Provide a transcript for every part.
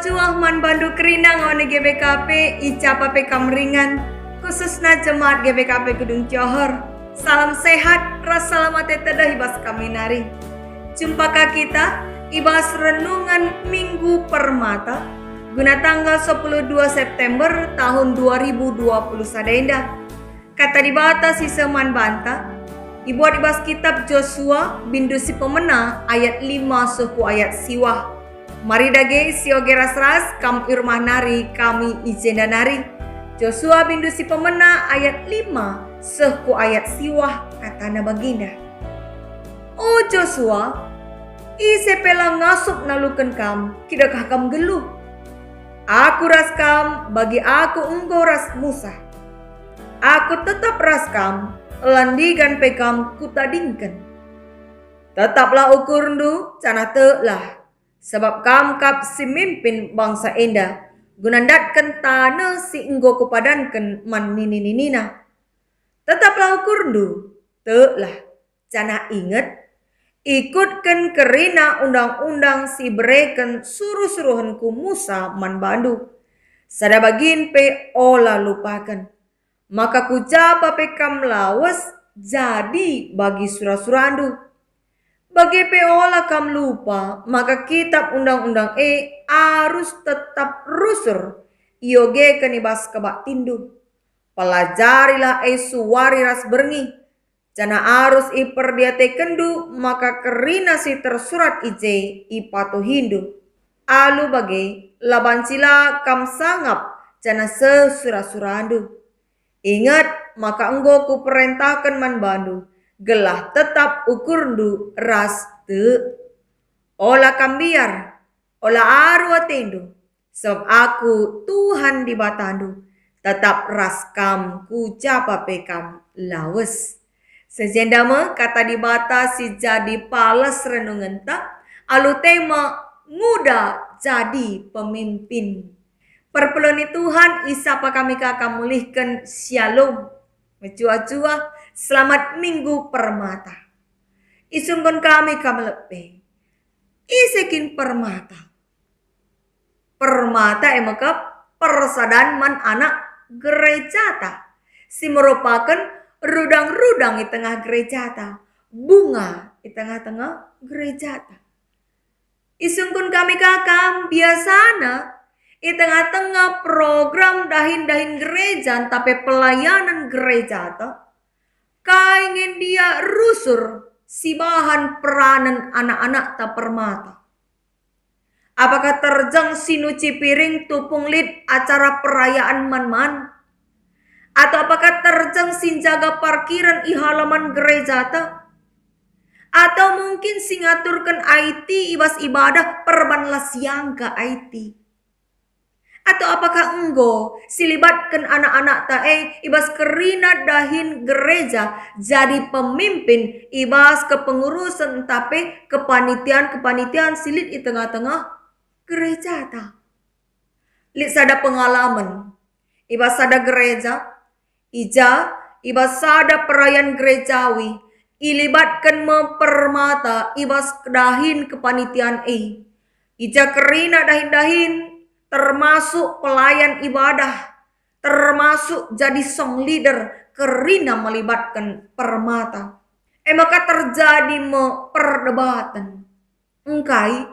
Cuah man bandu kerina ngone GBKP icapa PK ringan khususnya jemaat GBKP Gedung Johor. Salam sehat, rasa selamat tetedah ibas kami nari. Jumpakah kita ibas renungan Minggu Permata guna tanggal 12 September tahun 2020 sadenda. Kata dibata si seman banta dibuat ibas kitab Joshua bindu si pemena ayat 5 suku ayat siwah. Mari dage sioge ras kam irmah nari kami izenda nari. Joshua bindu si pemena ayat 5 suku ayat siwah katana baginda. Oh Joshua, ise pela ngasup nalukan kam, kidakah kam geluh? Aku ras kam, bagi aku engkau ras Musa. Aku tetap ras kam, landigan pekam kutadingkan. Tetaplah ukur ndu, cana telah. Sebab kam kap si mimpin bangsa enda, gunandatkan tanah si enggo kupadankan man nini-ninina. Tetaplah ukur ndu, telah. Cana ingat, ikutkan kerina undang-undang si bereken suruh-suruhanku Musa man bandu. Sada bagin pe ola lupakan. Maka kujapa pe kam lawas jadi bagi surah-surandu. Bagi peola kam lupa, maka kitab undang-undang harus tetap rusur. Ioge kenibas kebak tindu. Pelajarilah suwari ras berngi. Jana arus iperdiate kendu, maka kerina si tersurat ije ipatu hindu. Alu bagi labancila kam sangap jana sesurah-surandu. Ingat, maka enggo ku perintahkan man bandu. Gelah tetap ukur ndu ras te. Ola kambiar, ola aru atendu. Sebab aku Tuhan di batandu. Tetap ras kam ku japa pekam lawes. Sejendama kata di bata si jadi palas renungan tak. Alu tema muda jadi pemimpin. Perpeloni Tuhan isapa kami kakak mulihkan shalom. Mencua-cua selamat Minggu Permata. Isungkon kami lebih. Isekin permata. Permata emakap persadan man anak gereja ta. Si merupakan rudang-rudang di tengah gereja ta. Bunga di tengah-tengah gereja ta. Isungkon kami kakak biasana. Di tengah-tengah program dahin-dahin gereja tapi pelayanan gereja ta. Kaingin dia rusur si bahan peranan anak-anak tak permata. Apakah terjang sinuci piring tupung lid acara perayaan man-man? Atau apakah terjang sinjaga parkiran i halaman gereja ta? Atau mungkin singaturkan IT ibas ibadah perbanlah siang ke IT? Atau apakah enggo silibatkan anak-anak tae ibas kerina dahin gereja jadi pemimpin ibas kepengurusan tapi kepanitian silit di tengah-tengah gereja ta. Lit sada pengalaman ibas sada gereja ija ibas sada perayaan gerejawi ilibatkan mempermata ibas dahin kepanitian ija kerina dahin-dahin termasuk pelayan ibadah, termasuk jadi song leader, kerina melibatkan permata. Maka terjadi perdebatan. Engkai,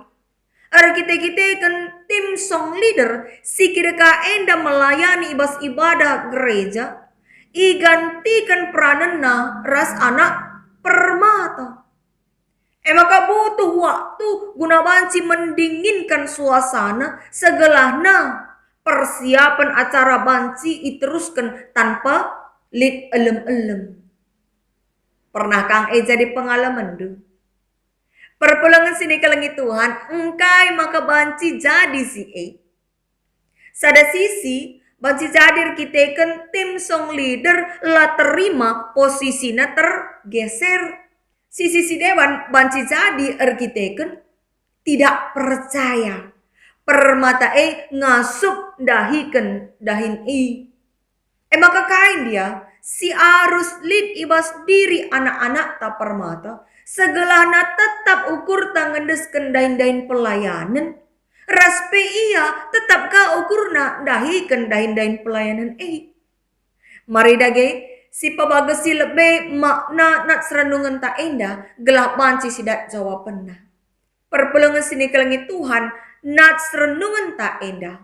kita kan tim song leader, si kira enda melayani ibas ibadah gereja, igantikan peranana ras anak permata. Maka butuh waktu guna banci mendinginkan suasana segelahna persiapan acara banci diteruskan tanpa lid elem-elem. Pernah Kang jadi pengalaman du? Perpulangan sini kelengi Tuhan, engkai maka banci jadi si Sada sisi banci jadi kita kan tim song leader lah terima posisinya tergeser. Si dewan banci jadi arkiteken tidak percaya. Permata ngasup dahiken dahin maka kain dia si arus lid ibas diri anak-anak tak permata. Segelahna tetap ukur tangan desken dain-dain pelayanan. Raspe ia tetap ka ukurna dahikan dahin pelayanan Mari dage si pabagasi lebe makna nat serenungan tak indah gelap banci sidat jawabanna. Perpelungan sini kelengi Tuhan nat serenungan tak indah.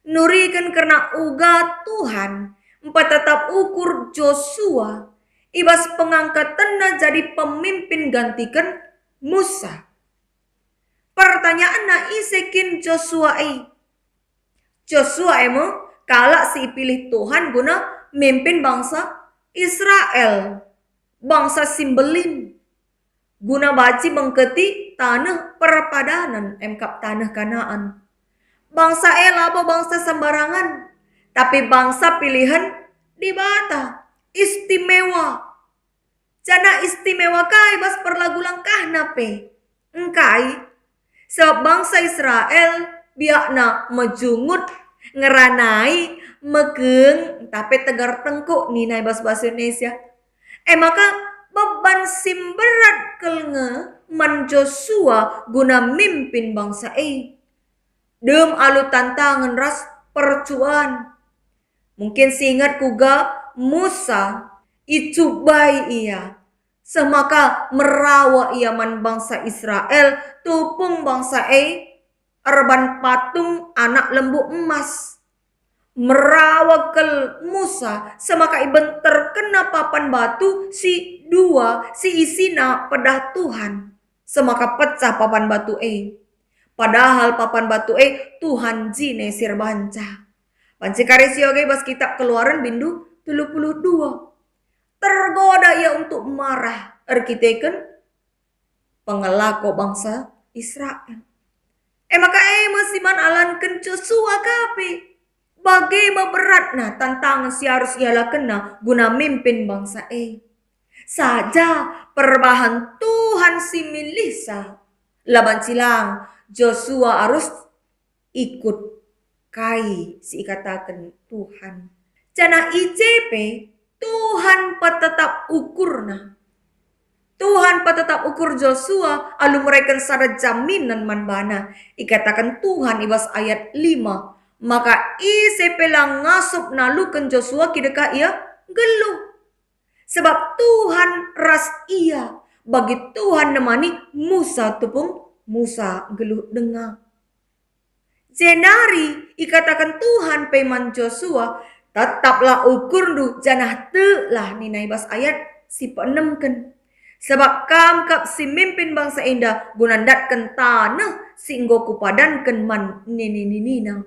Nurikan karena uga Tuhan empat tetap ukur Joshua ibas pengangkatanna jadi pemimpin gantikan Musa. Pertanyaan na isekin Joshua Joshua emo kalak si pilih Tuhan guna mimpin bangsa Israel. Bangsa Simbelim. Guna baci mengketi tanah perpadanan emkap tanah Kanaan. Bangsa apa bangsa sembarangan. Tapi bangsa pilihan di bata. Istimewa. Jana istimewa kai bas perlagu langkah nape. Engkai. Sebab bangsa Israel biakna mejungut, ngeranai, megeng, tapi tegar tengkuk ninai bahasa Indonesia. Maka beban simberat kelnge man Joshua guna mimpin bangsa Dem alu tantangan ras percuan. Mungkin singat kuga Musa icubai ia. Semaka merawa ia man bangsa Israel tupung bangsa arban patung anak lembu emas. Merawa kel Musa semaka iben terkena papan batu si isina pedah Tuhan. Semaka pecah papan batu Padahal papan batu Tuhan jine sir banca. Panci karisyoge bas kitab Keluaran bindu 32. Tergoda ia untuk marah arkiteken pengelako bangsa Israel. Maka masiman alanken Joshua kape. Bagaimana beratna tantangan si harus ialah kena guna mimpin bangsa Saja perbahan Tuhan si milisa. Laban silang Joshua harus ikut kai si ikatakan Tuhan. Cana ICP Tuhan patetap ukurna. Tuhan patetap ukur Joshua alu mereka sada jaminan manbana. Ikatakan Tuhan ibas ayat 5. Maka sepelang ngasup nalukan Joshua kideka ia geluh. Sebab Tuhan ras ia. Bagi Tuhan nemani Musa tupung Musa geluh dengar. Jenari ikatakan Tuhan peman Joshua. Tetaplah ukur du janah telah ninai bas ayat si penemken. Sebab kamkap si mimpin bangsa indah gunandatkan tanah singgo kupadankan man nina.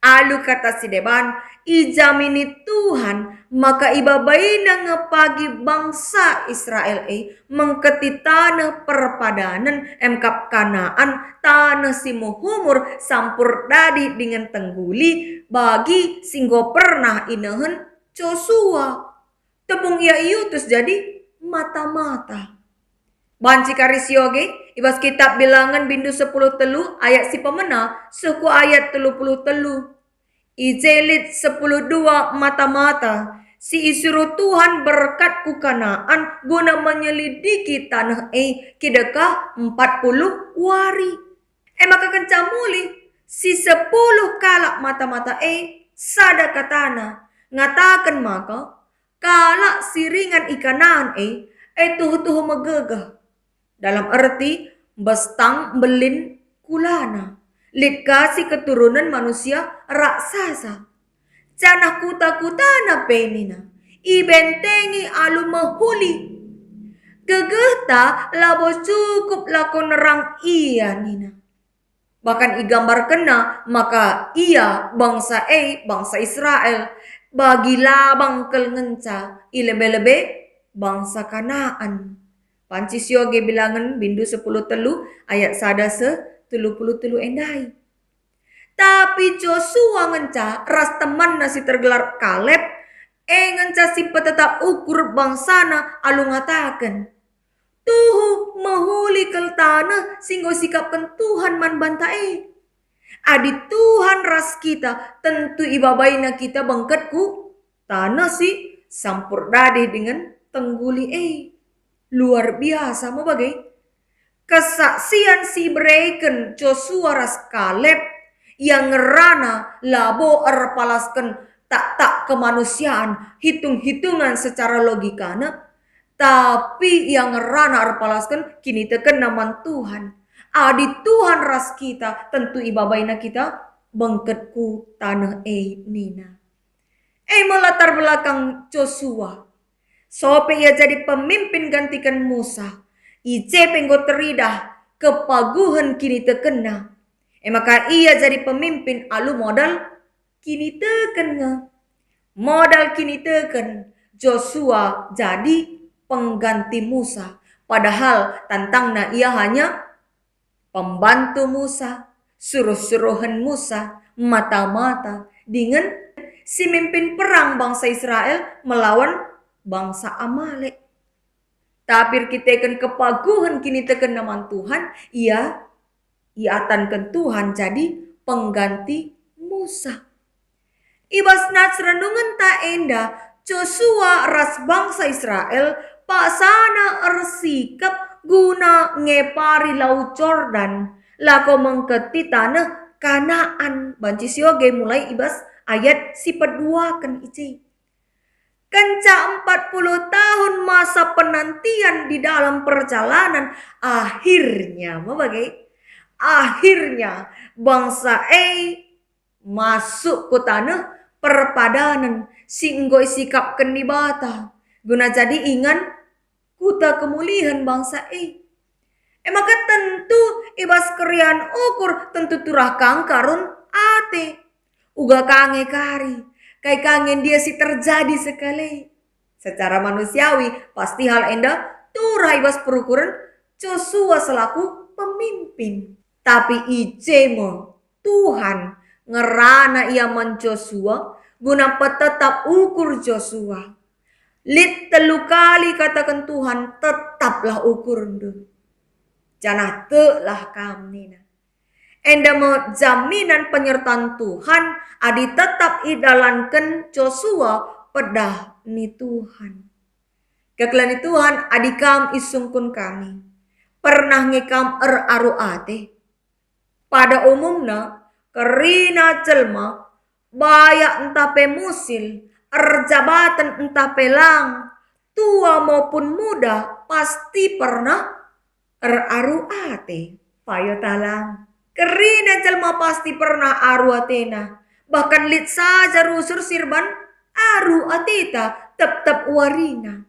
Alu kata si deban ijamini Tuhan maka ibabaina ngepagi bangsa Israel mengketi tanah perpadanan emkap Kanaan tanah si muhumur sampur dadi dengan tengguli bagi singgo pernah inehen Joshua. Tepung ia iutus jadi mata-mata. Banci karisyoge ibas kitab Bilangan bindu 10 telu ayat si pemena suku ayat 30 telu. Ijelit 10:2 mata-mata. Si isuruh Tuhan berkat ku Kanaan guna menyelidiki tanah kidekah 40 wari. Maka kencamuli si 10 kalak mata-mata sada katana ngatakan maka kalak siringan ikanan tuh megegah. Dalam arti bestang belin kulana. Lid kasih keturunan manusia raksasa. Canah kuta-kutana penina. Ibentengi alu mahuli. Gegeta labo cukup lako nerang iya nina. Bahkan igambar kena maka ia bangsa bangsa Israel. Bagi labang kelngenca ilebe-lebe bangsa Kanaan. Pancisyoge Bilangan bindu 10 telu ayat sadase 30 endai. Tapi Joshua ngenca ras teman nasi tergelar Kaleb ngenca si petetap ukur bangsana alu ngatakan tuh mahuli kel tanah singgo sikapkan Tuhan man bantai. Adi Tuhan ras kita tentu ibabaina kita bangkatku tanah si sampur dadi dengan tengguli Luar biasa mau bagai Kesaksian si bereken Joshua ras Kaleb yang ngerana labo palaskan tak kemanusiaan hitung-hitungan secara logikana, tapi yang ngerana palaskan kini teken naman Tuhan. Adi Tuhan ras kita tentu ibabaina kita bengketku tanah nina. Melatar belakang Joshua. Sope ia jadi pemimpin gantikan Musa. Ice penggo teridah kepaguhan kini terkena. Maka ia jadi pemimpin alu modal kini terkena. Modal kini teken. Joshua jadi pengganti Musa. Padahal tantangna ia hanya pembantu Musa, suruh-suruhan Musa, mata-mata dengan si mimpin perang bangsa Israel melawan bangsa Amalek. Tapi kita akan kepaguhan kini teken naman Tuhan, ia iatankan Tuhan jadi pengganti Musa. Ibas nats renungan tak endah, Joshua ras bangsa Israel paksana ersikap guna ngepari laut Jordan lako mengketi tanah Kanaan. Banci sioge mulai ibas ayat si peduakan ici. Kenca 40 tahun masa penantian di dalam perjalanan akhirnya bangsa masuk ke tanah perpadanan singgoi sikap kendibata guna jadi ingan kuta kemulihan bangsa maka tentu ibas kerian ukur tentu turah kang karun ate uga kange kari kai kangen dia si terjadi sekali secara manusiawi pasti hal endah turah ibas perukuran Joshua selaku pemimpin tapi ijemo Tuhan ngerana ia man Joshua guna tetap ukur Joshua. Lit telu kali katakan Tuhan tetaplah ukur ndu. Janah telah kami. Endamo jaminan penyertaan Tuhan adi tetap idalankan Joshua pedah ni Tuhan. Kekelani Tuhan adi kam isungkun kami. Pernah ngekam aru ate. Pada umumnya kerina jelma bayak entah pemusil jabatan entah pelang tua maupun muda pasti pernah aru ate payo talang kerina jelma pasti pernah aru atena bahkan lit saja rusur sirban aru ateta tetap warina.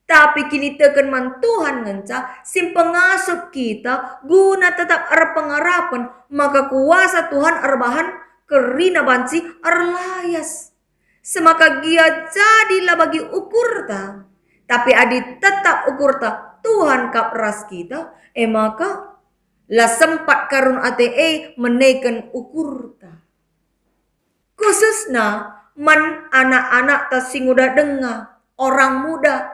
Tapi kini teken man Tuhan ngenca sim pengasup kita guna tetap pengarapan maka kuasa Tuhan bahan kerina banci layas. Semaka gia jadilah bagi ukur ta. Tapi adi tetap ukur ta Tuhan kap ras kita maka lah sempat karun ate menaikkan ukur ta. Khususnya man anak-anak ta sing udah dengar orang muda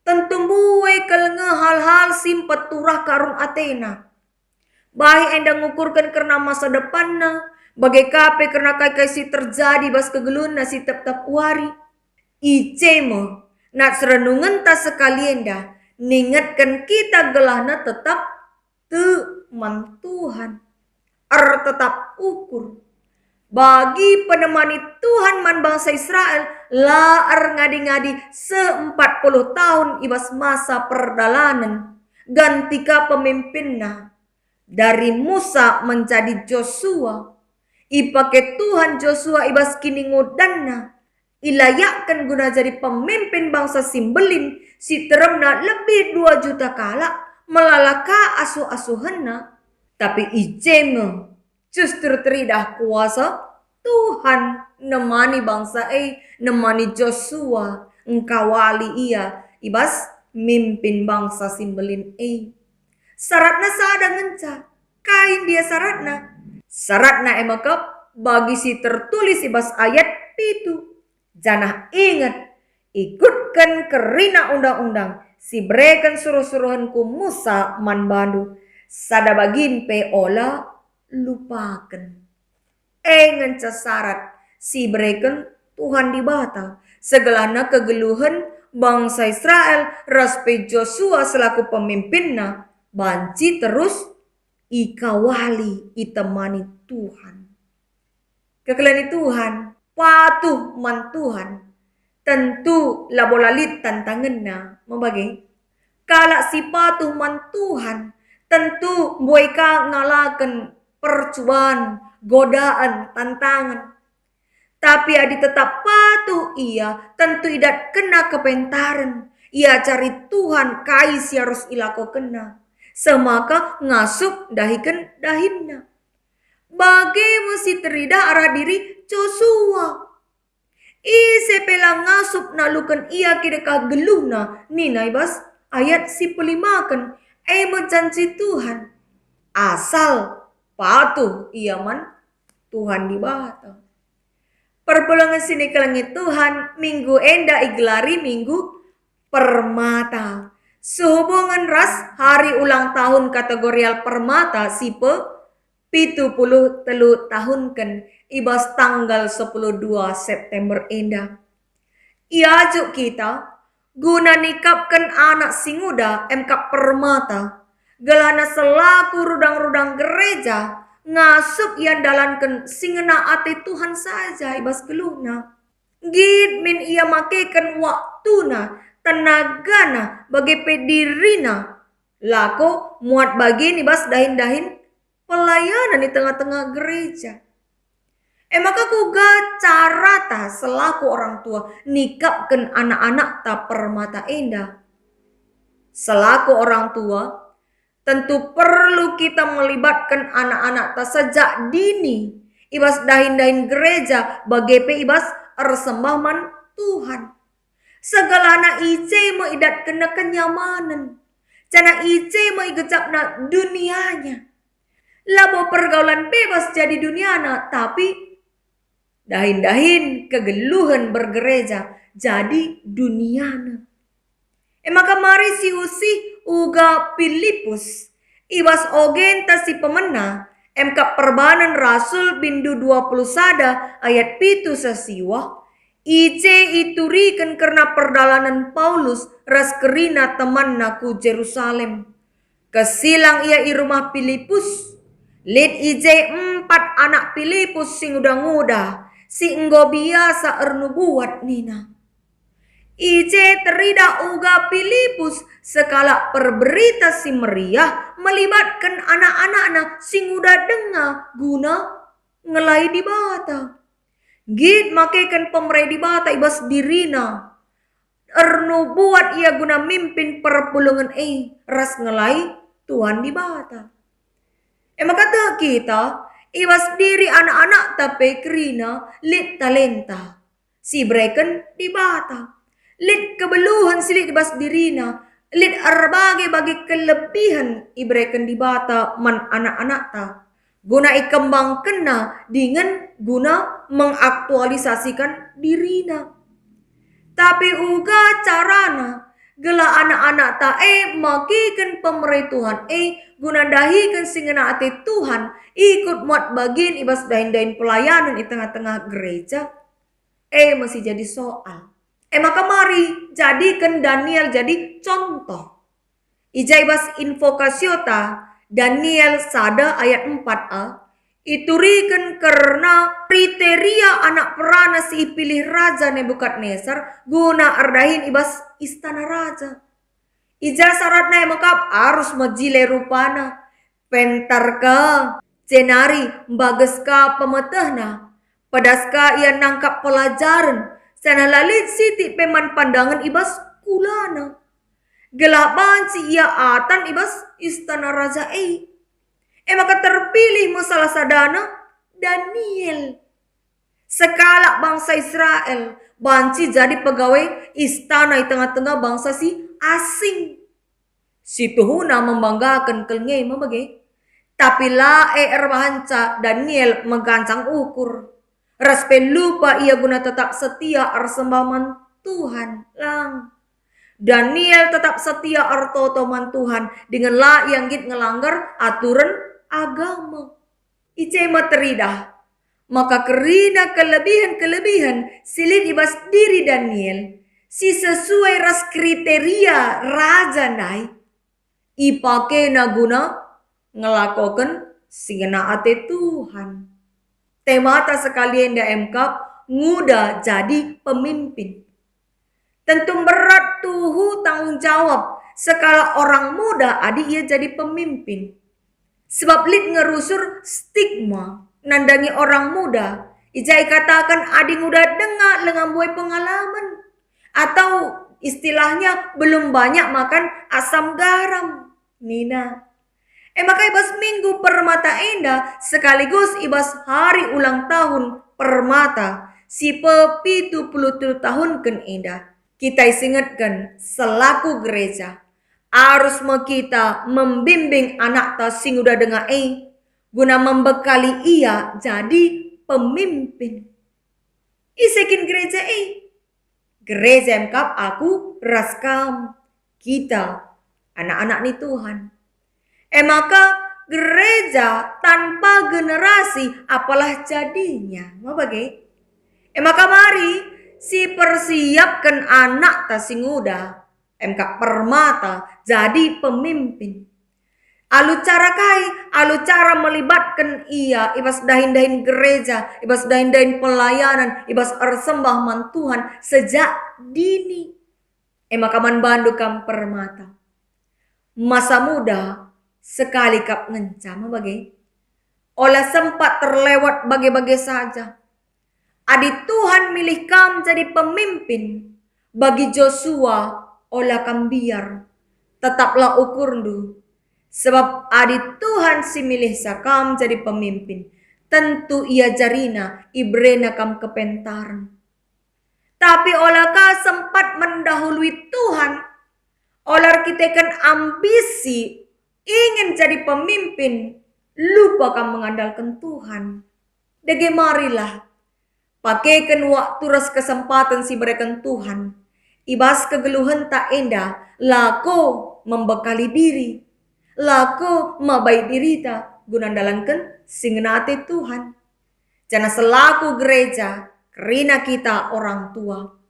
tentu buai kelenge hal-hal simpat turah karun atena. Baik endang ngukurkan karena masa depanna. Bagai kape karena kai si terjadi bas kegelun si tetap wari. Icemo nak serenungan ta sekalian dah. Ningatkan kita gelahna tetap teman Tuhan. Tetap ukur. Bagi penemani Tuhan man bangsa Israel laar ngadi-ngadi 40 tahun ibas masa perdalanan gantika pemimpinna dari Musa menjadi Joshua ipake Tuhan Joshua ibas kini ngudanna ilayakkan guna jadi pemimpin bangsa Simbelin si teremna lebih 2 juta kala melalaka asuh-asuhanna tapi ijeme justru teridah kuasa Tuhan nemani bangsa nemani Joshua engkawali ia ibas mimpin bangsa Simbelin syaratna sada ngenca kain dia syaratna emakap bagi si tertulis ibas ayat pitu janah ingat ikutkan kerina undang-undang si berikan suruh-suruhanku Musa man bandu sada bagin pe ola lupakan. Ngenca syarat si berikan Tuhan dibata. Segelana kegeluhan bangsa Israel raspe Joshua selaku pemimpinna banci terus ikawali itemani Tuhan. Kekelani Tuhan, patuh man Tuhan. Tentu labolalit tantanganna membagi. Kalak si patuh man Tuhan, tentu boyka ngalakan percobaan, godaan, tantangan. Tapi adi tetap patuh ia, tentu idat kena kepentaran. Ia cari Tuhan kais harus ilako kena. Semaka ngasup dahikan dahinna. Bagi mesti terida arah diri Joshua. Ise pelang ngasup nalukan ia kidekah geluna. Nina ibas ayat si pelimakan. Menjanji Tuhan. Asal patuh ia man Tuhan dibata. Perpulungan sini kelengit Tuhan. Minggu enda igelari minggu permata. Sehubungan ras hari ulang tahun kategorial permata sipe 70 tahun kan ibas tanggal 12 September enda. Iaju kita guna nikapkan anak singuda emkap permata. Gelana selaku rudang-rudang gereja ngasup yang dalankan singena ate Tuhan saja ibas geluna. Gid min ia makekan waktuna tenagana bagi pedirina. Lako muat bagi ibas dahin-dahin pelayanan di tengah-tengah gereja. Maka kuga carata selaku orang tua nikapkan anak-anak tak permata indah. Selaku orang tua tentu perlu kita melibatkan anak-anak tak sejak dini. Ibas dahin-dahin gereja bagi ibas ersembahman Tuhan. Segala anak ice meidat kena kenyamanan. Cana ice meigecap na dunianya. Labo pergaulan bebas jadi duniana, tapi dahin-dahin kegeluhan bergereja jadi duniana. Maka mari si usi uga Filipus ibas ogen ta si pemena emka perbanan Rasul bindu 20 sada ayat pitu sasiwa ice iturikan karena perdalanan Paulus ras kerina teman naku Jerusalem. Kesilang ia i rumah Filipus. Lid ije 4 anak Filipus sing udah si enggo biasa ernubuat nina. Ije terida uga Filipus sekala perberita si meriah melibatkan anak-anak sing udah dengar guna ngelai di bata. Gid makekan pemerai di bata ibas dirina. Ernubuat ia guna mimpin perpulungan ras ngelai Tuhan di bata. Maka kita ibas diri anak-anak tapi kerina lit talenta. Si breken di bata. Lit kebeluhan silit ibas dirina. Lit arbagai bagi kelebihan ibreken di bata man anak-anak ta. Guna ikembang kena dengan guna mengaktualisasikan dirina. Tapi uga carana gela anak-anak ta makikan pemerai Tuhan guna dahikan singena ate Tuhan ikut muat bagian ibas dahin-dahin pelayanan di tengah-tengah gereja masih jadi soal. Maka mari jadikan Daniel jadi contoh. Ijaibas invokasiota Daniel sada ayat 4a iturikan karena kriteria anak perana si pilih Raja Nebukadnezar guna ardahin ibas istana raja. Ija syaratnya makap harus majile rupana pentar ka cenari bagas ka pemetahna padaska ia nangkap pelajaran sana lalit siti peman pandangan ibas kulana gelapan si ia atan ibas istana raja maka terpilih masalah sadana Daniel sekala bangsa Israel banci jadi pegawai istana di tengah-tengah bangsa si asing. Si tuhuna membanggakan kelngai membagi. Tapi la erbahanca Daniel megancang ukur. Raspen lupa ia guna tetap setia arsembahman Tuhan lang. Daniel tetap setia artotoman Tuhan dengan la yang git ngelanggar aturan agama. Ice materidah. Maka kerina kelebihan-kelebihan silit ibas diri Daniel. Si sesuai ras kriteria raja nai. ipake na guna ngelakoken singena ate Tuhan. Temata sekalian da emkap muda jadi pemimpin. Tentu berat tuhu tanggung jawab sekala orang muda adik ia jadi pemimpin. Sebab lid ngerusur stigma nandangi orang muda. Ijai katakan adik muda dengar dengan buai pengalaman. Atau istilahnya belum banyak makan asam garam. Nina. Maka ibas minggu Permata Indah sekaligus ibas hari ulang tahun Permata si pe-70 tahun ken indah. Kita ingatkan selaku gereja harus kita membimbing anak ta sing udah dengar guna membekali ia jadi pemimpin. Isekin gereja gereja emkap aku raskam kita anak-anak ni Tuhan. Maka gereja tanpa generasi apalah jadinya. Mau bagi? Maka mari si persiapkan anak ta sing udah MK Permata jadi pemimpin. Alu cara melibatkan ia ibas dahin-dahin gereja, ibas dahin-dahin pelayanan, ibas ersembah man Tuhan sejak dini. Maka man bandu kam Permata. Masa muda sekali kap ngencam bagi olah sempat terlewat bagi-bagi saja. Adi Tuhan milih kam jadi pemimpin bagi Joshua olah kam biar tetaplah ukur ndu. Sebab adi Tuhan si milih sakam jadi pemimpin. Tentu ia jarina ibrena kam kepentaran. Tapi olah ka sempat mendahului Tuhan. Olah kita kan ambisi ingin jadi pemimpin, lupa kan mengandalkan Tuhan. Dege marilah, pakaikan waktu ras kesempatan si berikan Tuhan. Ibas kegeluhan tak indah, lako membekali diri, lako mabai diri tak gunandalankan singnate Tuhan. Jana selaku gereja, kerina kita orang tua.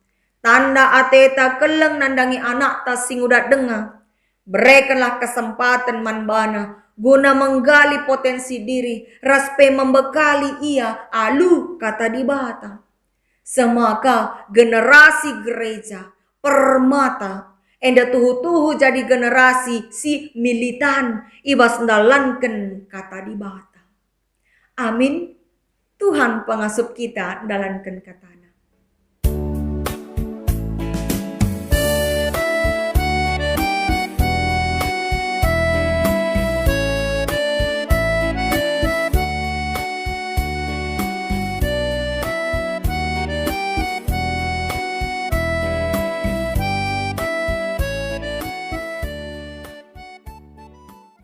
Tanda ateta keleng nandangi anak ta sing udah dengar. Berikanlah kesempatan manbana guna menggali potensi diri, raspe membekali ia alu kata di bata. Semaka generasi gereja Permata enda tuhu-tuhu jadi generasi si militan ibas ndalanken kata di bata. Amin. Tuhan pengasup kita ndalanken kata.